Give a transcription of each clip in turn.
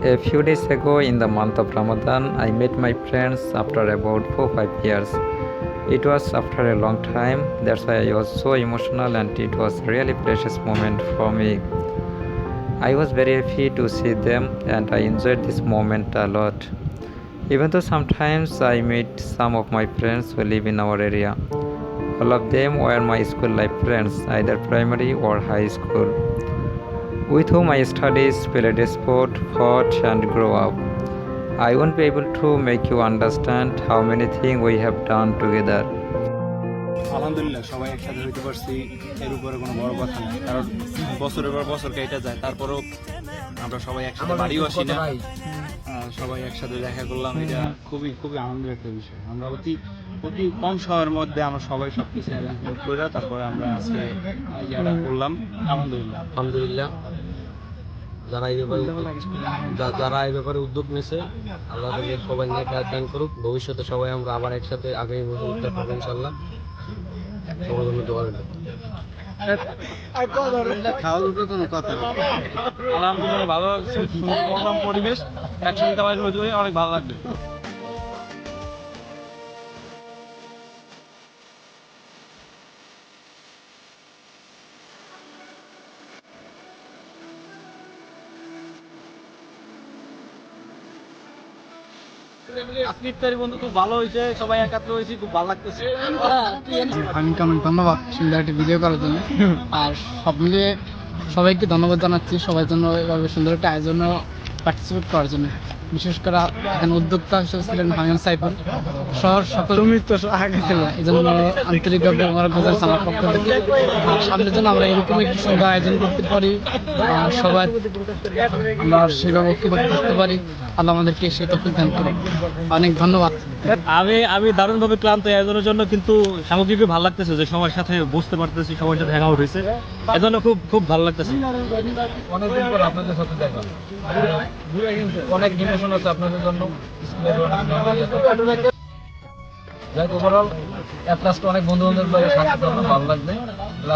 A few days ago, in the month of Ramadan, I met my friends after about 4-5 years. It was after a long time, that's why I was so emotional and it was really precious moment for me. I was very happy to see them and I enjoyed this moment a lot. Even though sometimes I meet some of my friends who live in our area. All of them were my school life friends, either primary or high school, with whom I studied, played sport, fought, and grew up. I won't be able to make you understand how many things we have done together. আলহামদুলিল্লাহ সবাই একসাথে হইতে পারছি এর উপরে কোনো বড় কথা না, কারণ বছরের পর বছর কেটে যায়, তারপরও আমরা সবাই একসাথে বাড়িও আসি না, সবাই একসাথে দেখা করলাম। এটা খুবই খুবই আনন্দের একটা বিষয়। আমরা অতি অতি কম সময়ের মধ্যে আমরা সবাই সবকিছু arrangement করে তারপরে আমরা আজকে ইয়াটা করলাম। আলহামদুলিল্লাহ আলহামদুলিল্লাহ যারা এই ব্যাপারে উদ্যোগ নিয়েছে, আল্লাহ তাদের সবাই নিয়ে দান করুক। ভবিষ্যতে সবাই আমরা আবার একসাথে আগামী বছর উদ্যোগ করবো ইনশাল্লাহ। সবার জন্য দোয়া রইল। আলহামদুলিল্লাহ ভালো পরিবেশ, একসঙ্গে অনেক ভালো লাগবে। আজকে ইফতারি বন্ধু খুব ভালো হয়েছে, সবাই একাত্র হয়েছি, খুব ভালো লাগতেছে। অনেক অনেক ধন্যবাদ সুন্দর একটা ভিডিও করার জন্য। আর সব মিলিয়ে সবাইকে ধন্যবাদ জানাচ্ছি, সবার জন্য এভাবে সুন্দর একটা আয়োজনে পার্টিসিপেট করার জন্য। বিশেষ করে এখানে উদ্যোক্তা হিসেবে ছিলেন হামিম সাইফুল শহর সকল আগে ছিল, এই জন্য আন্তরিকভাবে আমার গজার আমার পক্ষ থেকে সামনের জন্য আমরা এরকম একটি সুন্দর আয়োজন করতে পারি, সবাই আমরা সেভাবে ঐক্যবদ্ধ করতে পারি। আল্লাহ আমাদেরকে সে তফিক দান করে। অনেক ধন্যবাদ। আমি দারুণভাবে ক্লান্ত আয়োজনের জন্য, কিন্তু সামগ্রিকভাবে ভালো লাগতেছে যে সবার সাথে বসতে পারতেছি, সবার সাথে হ্যাং আউট হয়েছে, এজন্য খুব খুব ভালো লাগতেছে। অনেকদিন পর আপনাদের সাথে দেখা, অনেক ইমোশন আছে আপনাদের জন্য। ওভারঅল অনেক বন্ধু বান্ধব ভালো লাগবে।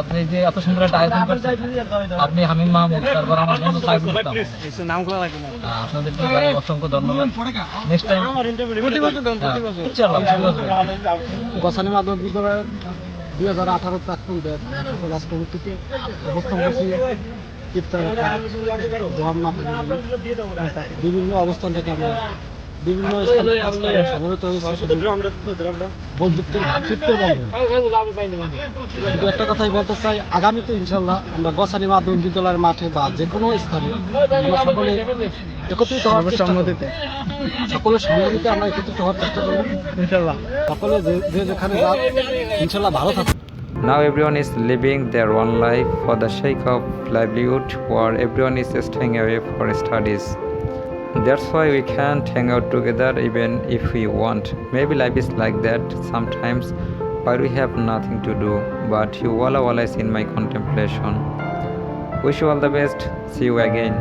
আপনি যে এত সুন্দর একটা আয়োজন করছেন, আপনি হামিম মাহমুদ, তারপর আমার বন্ধু সাইফুল ইসলাম, আপনাদেরকে অসংখ্য ধন্যবাদ। নেক্সট টাইম গোসানি মাধ্যমিক বিদ্যালয়ের 2018 প্রাক্তন ব্যাচ রাষ্ট্রপতিতে অবস্থান করছি ইফতার বিভিন্ন অবস্থান থেকে আমরা বিভিন্ন একটা কথাই বলতে চাই, আগামীতে ইনশাল্লাহ আমরা গোসানি মাধ্যমিক বিদ্যালয়ের মাঠে বা যে কোনো স্থানে আমরা সকলে একত্রিত হওয়ার সকলের সম্মতিতে আমরা একত্রিত হওয়ার চেষ্টা করবো ইনশাল্লাহ। সকলে যে যেখানে যান ইনশাল্লাহ ভালো থাকুন। Now everyone is living their own life for the sake of livelihood, or everyone is staying away for studies. That's why we can't hang out together even if we want. Maybe life is like that sometimes, while we have nothing to do, but you wala is in my contemplation. Wish you all the best. See you again.